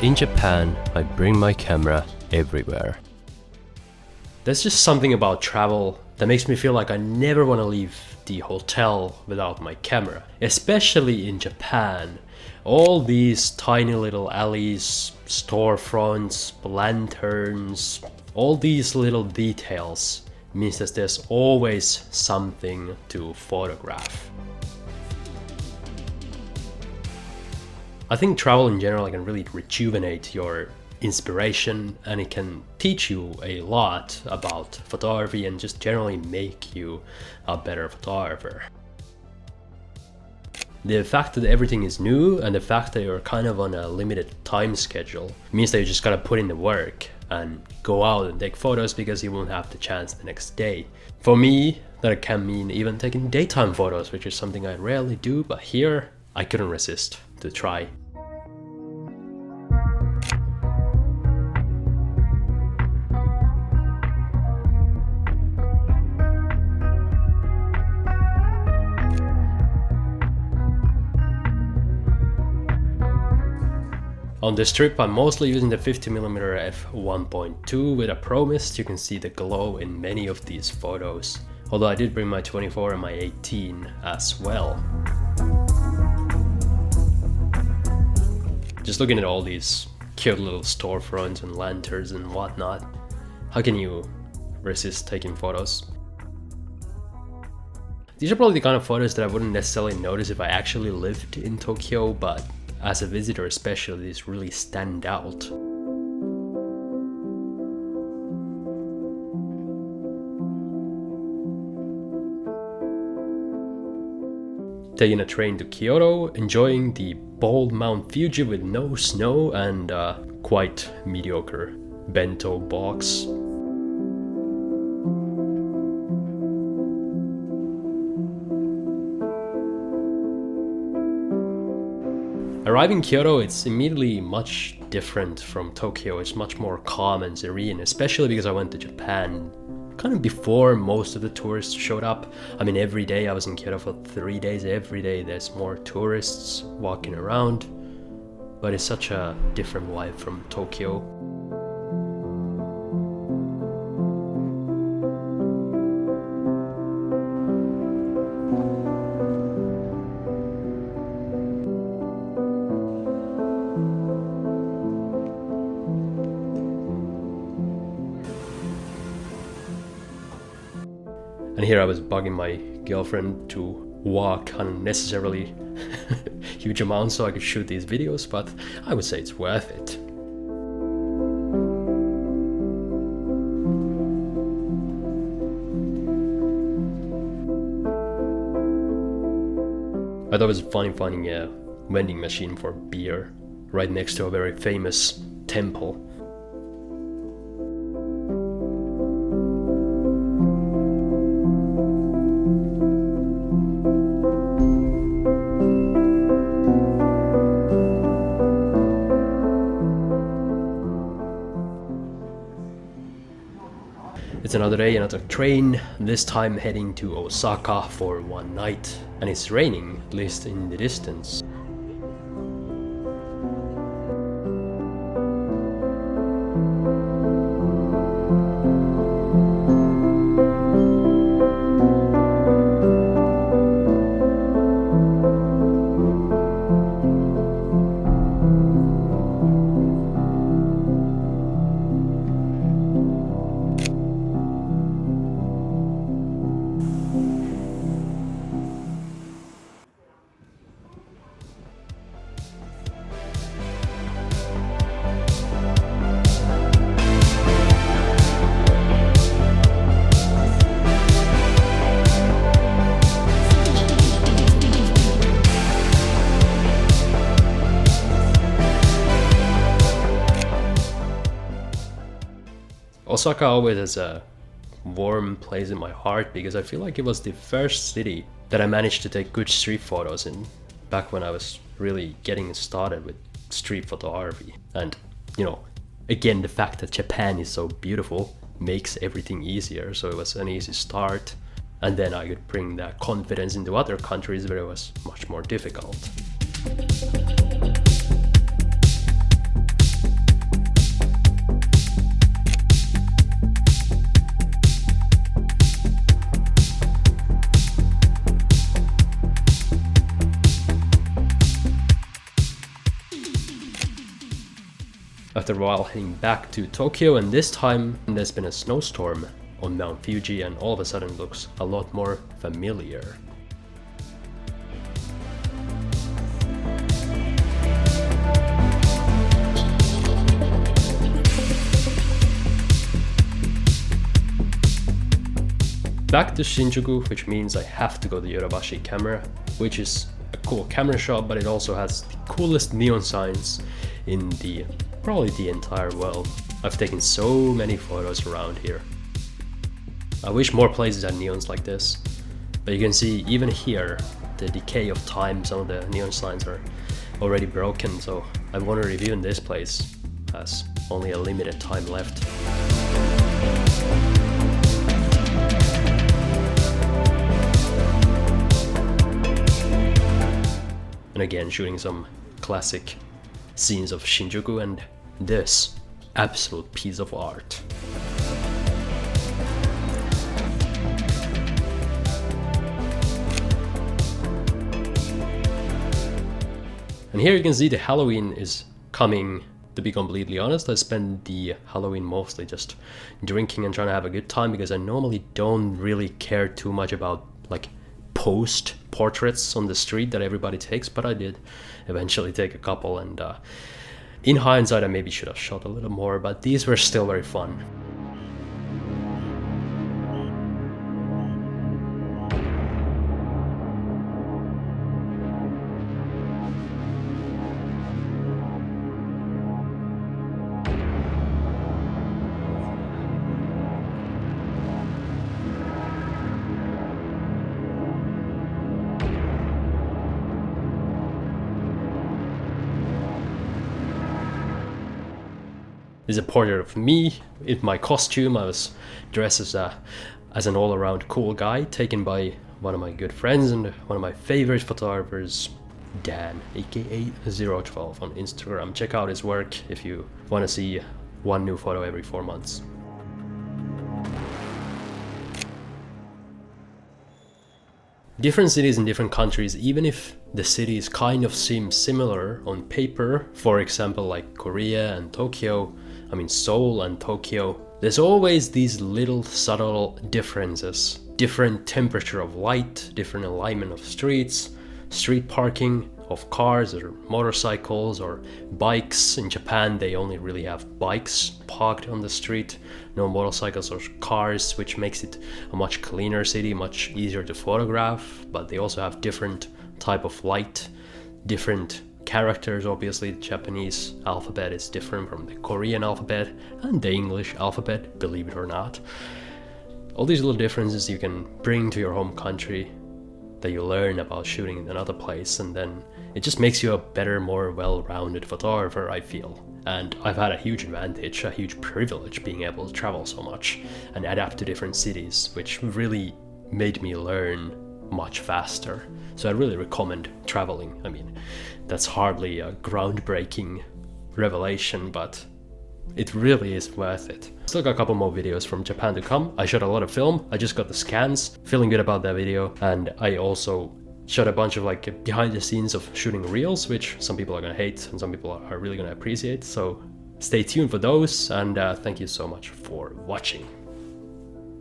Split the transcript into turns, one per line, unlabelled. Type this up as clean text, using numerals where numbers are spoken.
In Japan, I bring my camera everywhere. There's just something about travel that makes me feel like I never want to leave the hotel without my camera. Especially in Japan. All these tiny little alleys, storefronts, lanterns, all these little details means that there's always something to photograph. I think travel in general can really rejuvenate your inspiration, and it can teach you a lot about photography and just generally make you a better photographer. The fact that everything is new and the fact that you're kind of on a limited time schedule means that you just gotta put in the work and go out and take photos because you won't have the chance the next day. For me, that can mean even taking daytime photos, which is something I rarely do, but here I couldn't resist to try. On this trip, I'm mostly using the 50mm f1.2 with a Pro Mist. You can see the glow in many of these photos, although I did bring my 24 and my 18 as well. Just looking at all these cute little storefronts and lanterns and whatnot, how can you resist taking photos? These are probably the kind of photos that I wouldn't necessarily notice if I actually lived in Tokyo, but as a visitor especially, these really stand out. Taking a train to Kyoto, enjoying the bold Mount Fuji with no snow and a quite mediocre bento box. Arriving in Kyoto, it's immediately much different from Tokyo. It's much more calm and serene, especially because I went to Japan kind of before most of the tourists showed up. I mean, every day I was in Kyoto for 3 days. Every day there's more tourists walking around, but it's such a different vibe from Tokyo. And here I was bugging my girlfriend to walk unnecessarily huge amounts so I could shoot these videos, but I would say it's worth it. I thought it was funny finding a vending machine for beer right next to a very famous temple. It's another day, another train, this time heading to Osaka for one night. And it's raining, at least in the distance. Osaka always has a warm place in my heart because I feel like it was the first city that I managed to take good street photos in back when I was really getting started with street photography. And, you know, again, the fact that Japan is so beautiful makes everything easier, so it was an easy start. And then I could bring that confidence into other countries where it was much more difficult. after a while heading back to Tokyo, and this time there's been a snowstorm on Mount Fuji and all of a sudden it looks a lot more familiar. Back to Shinjuku, which means I have to go to Yodobashi Camera, which is a cool camera shop, but it also has the coolest neon signs in probably the entire world. I've taken so many photos around here. I wish more places had neons like this, but you can see even here the decay of time. Some of the neon signs are already broken, so I wonder if even this place has only a limited time left. And again, shooting some classic scenes of Shinjuku and this absolute piece of art. And here you can see the Halloween is coming. To be completely honest, I spend the Halloween mostly just drinking and trying to have a good time, because I normally don't really care too much about like post portraits on the street that everybody takes, but I did eventually take a couple, and in hindsight I maybe should have shot a little more, but these were still very fun. This is a portrait of me in my costume. I was dressed as an all-around cool guy, taken by one of my good friends and one of my favorite photographers, Dan, aka 012 on Instagram. Check out his work if you want to see one new photo every 4 months. Different cities in different countries, even if the cities kind of seem similar on paper, for example like Korea and Tokyo, Seoul and Tokyo, there's always these little subtle differences. Different temperature of light, different alignment of streets, street parking of cars or motorcycles or bikes. In Japan they only really have bikes parked on the street, no motorcycles or cars, which makes it a much cleaner city, much easier to photograph. But they also have different type of light, different characters. Obviously the Japanese alphabet is different from the Korean alphabet and the English alphabet, believe it or not. All these little differences you can bring to your home country that you learn about shooting in another place, and then it just makes you a better, more well-rounded photographer, I feel. And I've had a huge advantage, a huge privilege being able to travel so much and adapt to different cities, which really made me learn much faster. So I really recommend traveling. That's hardly a groundbreaking revelation, but it really is worth it. Still got a couple more videos from Japan to come. I shot a lot of film. I just got the scans, feeling good about that video. And I also shot a bunch of behind the scenes of shooting reels, which some people are gonna hate and some people are really gonna appreciate. So stay tuned for those, and thank you so much for watching.